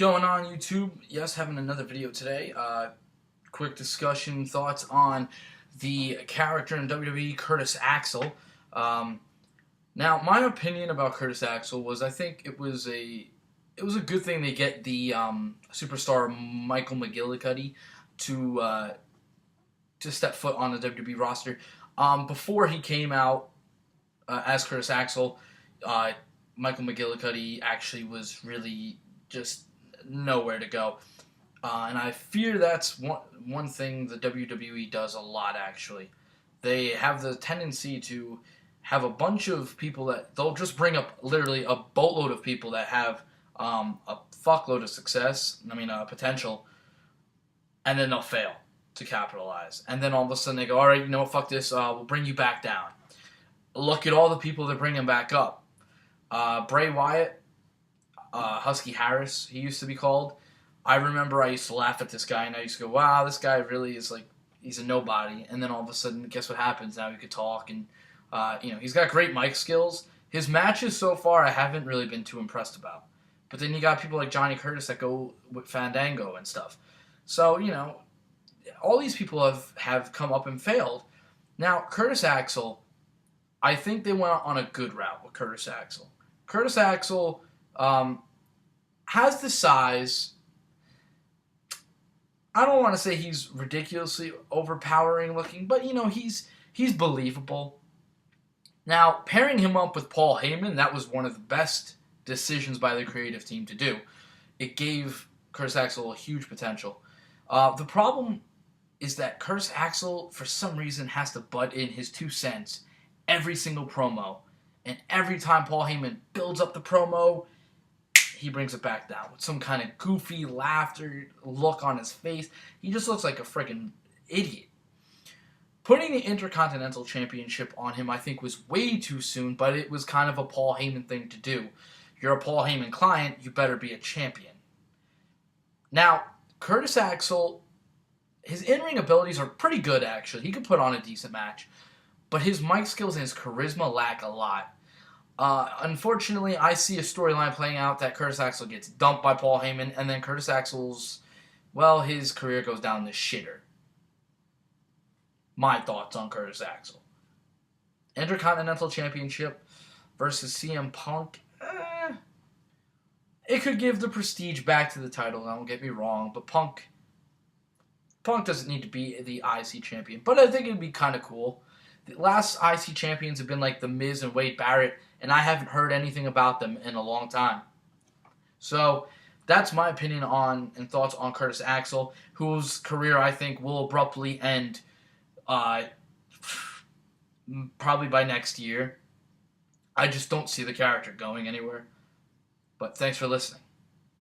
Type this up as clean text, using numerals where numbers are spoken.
Going on YouTube? Yes, having another video today. Quick discussion, thoughts on the character in WWE, Curtis Axel. Now, my opinion about Curtis Axel was I think it was a good thing they get the superstar Michael McGillicuddy to step foot on the WWE roster. Before he came out as Curtis Axel, Michael McGillicuddy actually was really just nowhere to go. And I fear that's one thing the WWE does a lot, actually. They have the tendency to have a bunch of people that they'll just bring up literally a boatload of people that have a fuckload of potential, and then they'll fail to capitalize. And then all of a sudden they go, all right, you know what, fuck this, we'll bring you back down. Look at all the people they're bringing back up. Bray Wyatt, Husky Harris, he used to be called. I remember I used to laugh at this guy, and I used to go, wow, this guy really is like, he's a nobody. And then all of a sudden, guess what happens? Now he could talk, and, he's got great mic skills. His matches so far, I haven't really been too impressed about. But then you got people like Johnny Curtis that go with Fandango and stuff. So, all these people have come up and failed. Now, Curtis Axel, I think they went on a good route with Curtis Axel. Curtis Axel has the size. I don't want to say he's ridiculously overpowering looking, but he's believable. Now, pairing him up with Paul Heyman, that was one of the best decisions by the creative team to do. It gave Curtis Axel a huge potential. The problem is that Curtis Axel, for some reason, has to butt in his 2 cents every single promo. And every time Paul Heyman builds up the promo, he brings it back down with some kind of goofy laughter look on his face. He just looks like a freaking idiot. Putting the Intercontinental Championship on him, I think, was way too soon, but it was kind of a Paul Heyman thing to do. You're a Paul Heyman client, you better be a champion. Now, Curtis Axel, his in-ring abilities are pretty good, actually. He could put on a decent match, but his mic skills and his charisma lack a lot. Unfortunately, I see a storyline playing out that Curtis Axel gets dumped by Paul Heyman, and then Curtis Axel's, his career goes down the shitter. My thoughts on Curtis Axel. Intercontinental Championship versus CM Punk. It could give the prestige back to the title, don't get me wrong, but Punk doesn't need to be the IC champion, but I think it'd be kind of cool. The last IC champions have been like The Miz and Wade Barrett, and I haven't heard anything about them in a long time. So that's my opinion on and thoughts on Curtis Axel, whose career I think will abruptly end probably by next year. I just don't see the character going anywhere. But thanks for listening.